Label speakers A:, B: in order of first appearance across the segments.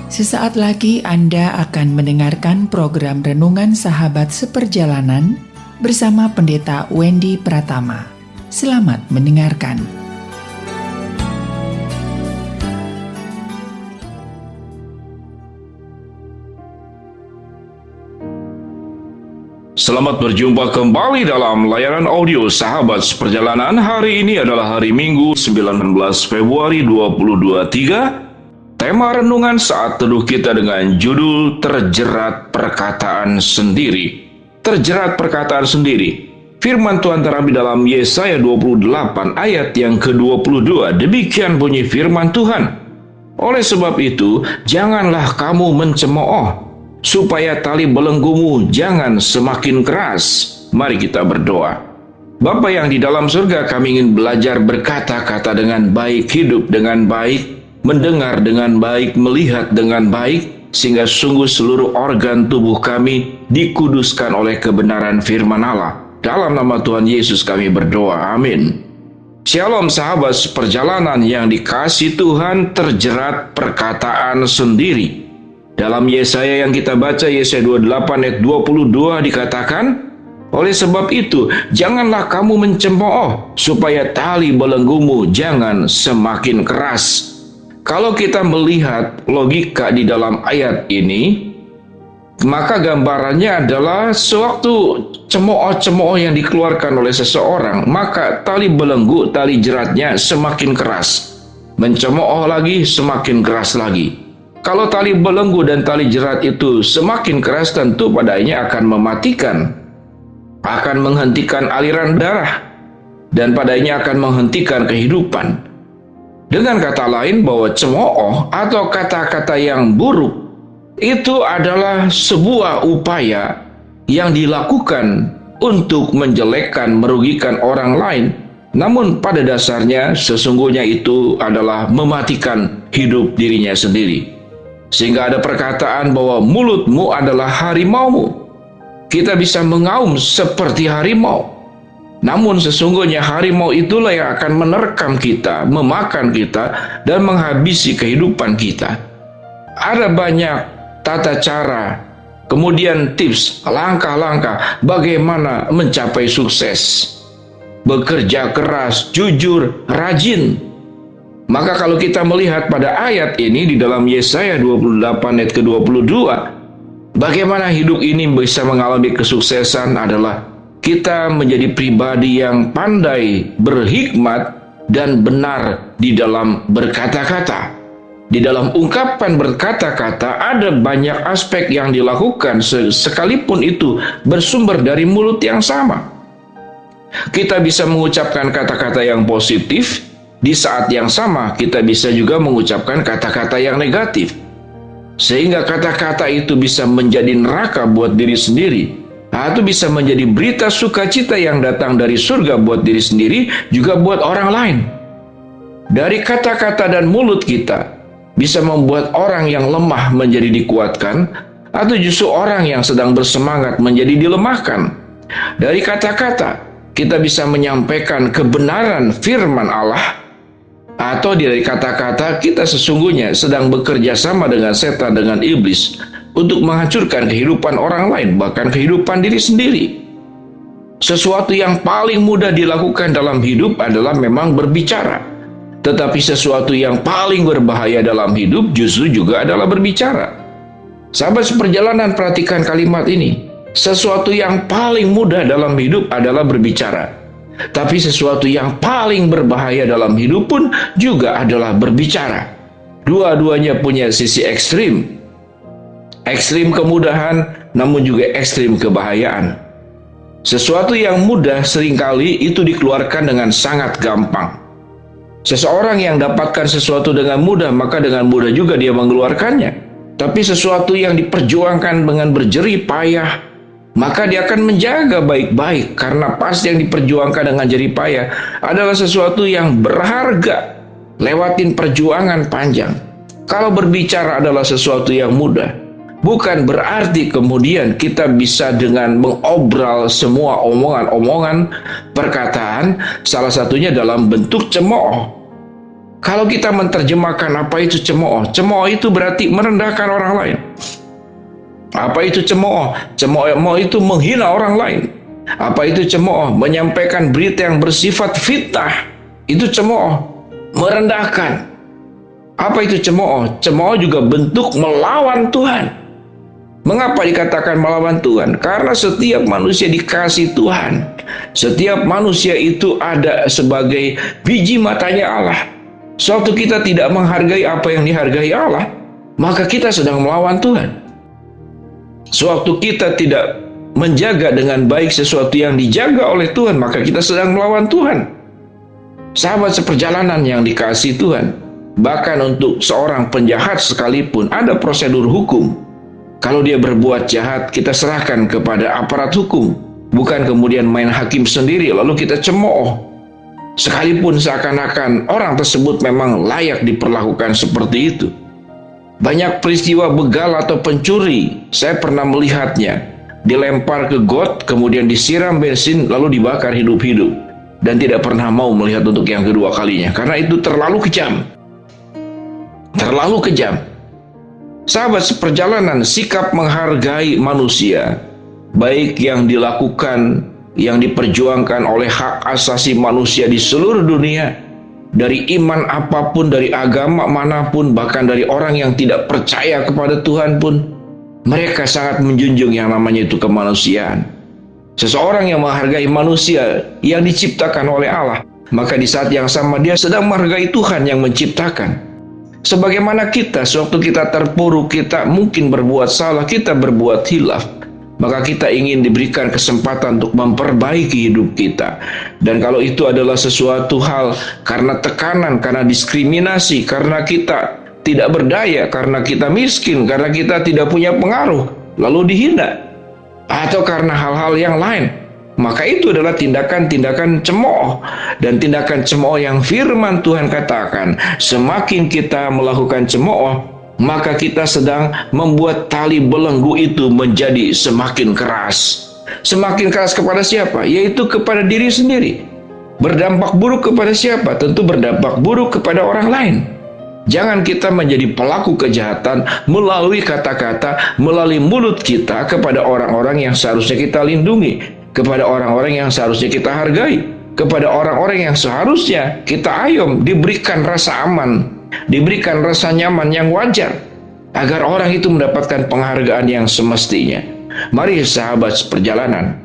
A: Sesaat lagi Anda akan mendengarkan program Renungan Sahabat Seperjalanan bersama Pendeta Wendy Pratama. Selamat mendengarkan.
B: Selamat berjumpa kembali dalam layanan audio Sahabat Seperjalanan. Hari ini adalah hari Minggu 19 Februari 2023. Tema renungan saat teduh kita dengan judul Terjerat Perkataan Sendiri. Terjerat perkataan sendiri. Firman Tuhan terambil dalam Yesaya 28 ayat yang ke-22. Demikian bunyi firman Tuhan. Oleh sebab itu, janganlah kamu mencemooh, supaya tali belenggumu jangan semakin keras. Mari kita berdoa. Bapa yang di dalam surga, kami ingin belajar berkata-kata dengan baik, hidup dengan baik, mendengar dengan baik, melihat dengan baik, sehingga sungguh seluruh organ tubuh kami dikuduskan oleh kebenaran firman Allah. Dalam nama Tuhan Yesus kami berdoa, amin. Shalom sahabat seperjalanan yang dikasihi Tuhan. Terjerat perkataan sendiri. Dalam Yesaya yang kita baca, Yesaya 28 ayat 22 dikatakan, oleh sebab itu janganlah kamu mencemooh, supaya tali belenggumu jangan semakin keras. Kalau kita melihat logika di dalam ayat ini, maka gambarannya adalah sewaktu cemooh-cemooh yang dikeluarkan oleh seseorang, maka tali belenggu, tali jeratnya semakin keras. Mencemooh lagi, semakin keras lagi. Kalau tali belenggu dan tali jerat itu semakin keras, tentu padanya akan mematikan, akan menghentikan aliran darah, dan padanya akan menghentikan kehidupan. Dengan kata lain, bahwa cemooh atau kata-kata yang buruk itu adalah sebuah upaya yang dilakukan untuk menjelekkan, merugikan orang lain. Namun pada dasarnya sesungguhnya itu adalah mematikan hidup dirinya sendiri. Sehingga ada perkataan bahwa mulutmu adalah harimaumu. Kita bisa mengaum seperti harimau. Namun sesungguhnya harimau itulah yang akan menerkam kita, memakan kita, dan menghabisi kehidupan kita. Ada banyak tata cara, kemudian tips, langkah-langkah bagaimana mencapai sukses. Bekerja keras, jujur, rajin. Maka kalau kita melihat pada ayat ini di dalam Yesaya 28 ayat ke-22, bagaimana hidup ini bisa mengalami kesuksesan adalah kita menjadi pribadi yang pandai, berhikmat, dan benar di dalam berkata-kata. Di dalam ungkapan berkata-kata ada banyak aspek yang dilakukan, sekalipun itu bersumber dari mulut yang sama. Kita bisa mengucapkan kata-kata yang positif, di saat yang sama kita bisa juga mengucapkan kata-kata yang negatif. Sehingga kata-kata itu bisa menjadi neraka buat diri sendiri, atau bisa menjadi berita sukacita yang datang dari surga buat diri sendiri, juga buat orang lain. Dari kata-kata dan mulut kita bisa membuat orang yang lemah menjadi dikuatkan, atau justru orang yang sedang bersemangat menjadi dilemahkan. Dari kata-kata kita bisa menyampaikan kebenaran firman Allah, atau dari kata-kata kita sesungguhnya sedang bekerja sama dengan setan, dengan iblis, untuk menghancurkan kehidupan orang lain, bahkan kehidupan diri sendiri. Sesuatu yang paling mudah dilakukan dalam hidup adalah memang berbicara. Tetapi sesuatu yang paling berbahaya dalam hidup justru juga adalah berbicara. Sahabat seperjalanan, perhatikan kalimat ini. Sesuatu yang paling mudah dalam hidup adalah berbicara. Tapi sesuatu yang paling berbahaya dalam hidup pun juga adalah berbicara. Dua-duanya punya sisi ekstrim. Ekstrim kemudahan, namun juga ekstrim kebahayaan. Sesuatu yang mudah seringkali itu dikeluarkan dengan sangat gampang. Seseorang yang dapatkan sesuatu dengan mudah, maka dengan mudah juga dia mengeluarkannya. Tapi sesuatu yang diperjuangkan dengan berjerih payah, maka dia akan menjaga baik-baik, karena pasti yang diperjuangkan dengan jerih payah adalah sesuatu yang berharga, lewatin perjuangan panjang. Kalau berbicara adalah sesuatu yang mudah, bukan berarti kemudian kita bisa dengan mengobral semua omongan-omongan perkataan, salah satunya dalam bentuk cemooh. Kalau kita menerjemahkan apa itu cemooh, cemooh itu berarti merendahkan orang lain. Apa itu cemooh? Cemooh itu menghina orang lain. Apa itu cemooh? Menyampaikan berita yang bersifat fitnah. Itu cemooh, merendahkan. Apa itu cemooh? Cemooh juga bentuk melawan Tuhan. Mengapa dikatakan melawan Tuhan? Karena setiap manusia dikasih Tuhan. Setiap manusia itu ada sebagai biji matanya Allah. Suatu kita tidak menghargai apa yang dihargai Allah, maka kita sedang melawan Tuhan. Sewaktu kita tidak menjaga dengan baik sesuatu yang dijaga oleh Tuhan, maka kita sedang melawan Tuhan. Sahabat seperjalanan yang dikasihi Tuhan, bahkan untuk seorang penjahat sekalipun ada prosedur hukum. Kalau dia berbuat jahat, kita serahkan kepada aparat hukum, bukan kemudian main hakim sendiri lalu kita cemooh. Sekalipun seakan-akan orang tersebut memang layak diperlakukan seperti itu. Banyak peristiwa begal atau pencuri, saya pernah melihatnya, dilempar ke got, kemudian disiram bensin, lalu dibakar hidup-hidup, dan tidak pernah mau melihat untuk yang kedua kalinya, karena itu terlalu kejam. Terlalu kejam. Sahabat seperjalanan, sikap menghargai manusia, baik yang dilakukan, yang diperjuangkan oleh hak asasi manusia di seluruh dunia, dari iman apapun, dari agama manapun, bahkan dari orang yang tidak percaya kepada Tuhan pun, mereka sangat menjunjung yang namanya itu kemanusiaan. Seseorang yang menghargai manusia yang diciptakan oleh Allah, maka di saat yang sama dia sedang menghargai Tuhan yang menciptakan. Sebagaimana kita, sewaktu kita terpuruk, kita mungkin berbuat salah, kita berbuat hilaf, maka kita ingin diberikan kesempatan untuk memperbaiki hidup kita. Dan kalau itu adalah sesuatu hal karena tekanan, karena diskriminasi, karena kita tidak berdaya, karena kita miskin, karena kita tidak punya pengaruh, lalu dihina, atau karena hal-hal yang lain, maka itu adalah tindakan-tindakan cemooh. Dan tindakan cemooh yang firman Tuhan katakan, semakin kita melakukan cemooh, maka kita sedang membuat tali belenggu itu menjadi semakin keras. Semakin keras kepada siapa? Yaitu kepada diri sendiri. Berdampak buruk kepada siapa? Tentu berdampak buruk kepada orang lain. Jangan kita menjadi pelaku kejahatan melalui kata-kata, melalui mulut kita kepada orang-orang yang seharusnya kita lindungi, kepada orang-orang yang seharusnya kita hargai, kepada orang-orang yang seharusnya kita ayom, diberikan rasa aman, diberikan rasa nyaman yang wajar, agar orang itu mendapatkan penghargaan yang semestinya. Mari sahabat seperjalanan,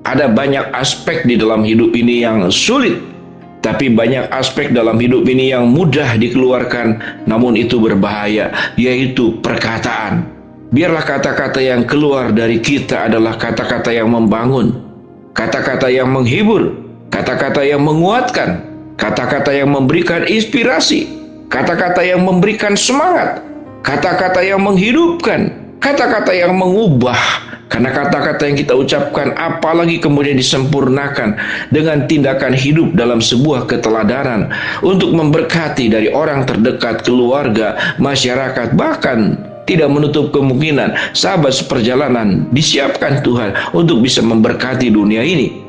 B: ada banyak aspek di dalam hidup ini yang sulit, tapi banyak aspek dalam hidup ini yang mudah dikeluarkan, namun itu berbahaya, yaitu perkataan. Biarlah kata-kata yang keluar dari kita adalah kata-kata yang membangun, kata-kata yang menghibur, kata-kata yang menguatkan, kata-kata yang memberikan inspirasi, kata-kata yang memberikan semangat, kata-kata yang menghidupkan, kata-kata yang mengubah. Karena kata-kata yang kita ucapkan apalagi kemudian disempurnakan dengan tindakan hidup dalam sebuah keteladanan untuk memberkati dari orang terdekat, keluarga, masyarakat, bahkan tidak menutup kemungkinan sahabat seperjalanan disiapkan Tuhan untuk bisa memberkati dunia ini.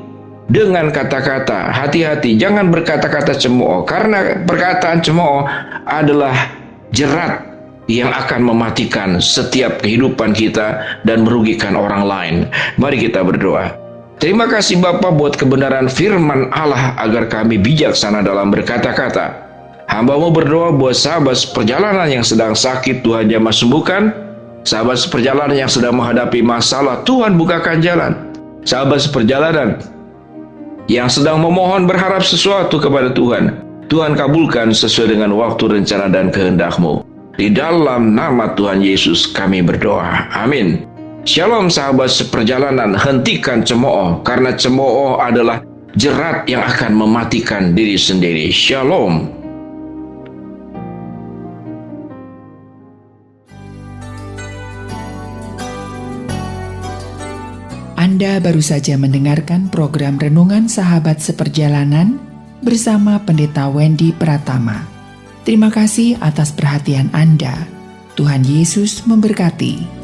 B: Dengan kata-kata, hati-hati, jangan berkata-kata cemooh, karena perkataan cemooh adalah jerat yang akan mematikan setiap kehidupan kita dan merugikan orang lain. Mari kita berdoa. Terima kasih Bapa buat kebenaran firman Allah agar kami bijaksana dalam berkata-kata. Hamba-Mu berdoa buat sahabat seperjalanan yang sedang sakit, Tuhan jamah sembuhkan. Sahabat seperjalanan yang sedang menghadapi masalah, Tuhan bukakan jalan. Sahabat seperjalanan yang sedang memohon berharap sesuatu kepada Tuhan, Tuhan kabulkan sesuai dengan waktu, rencana, dan kehendak-Mu. Di dalam nama Tuhan Yesus kami berdoa. Amin. Shalom sahabat seperjalanan, hentikan cemooh, karena cemooh adalah jerat yang akan mematikan diri sendiri. Shalom.
A: Anda baru saja mendengarkan program Renungan Sahabat Seperjalanan bersama Pendeta Wendy Pratama. Terima kasih atas perhatian Anda. Tuhan Yesus memberkati.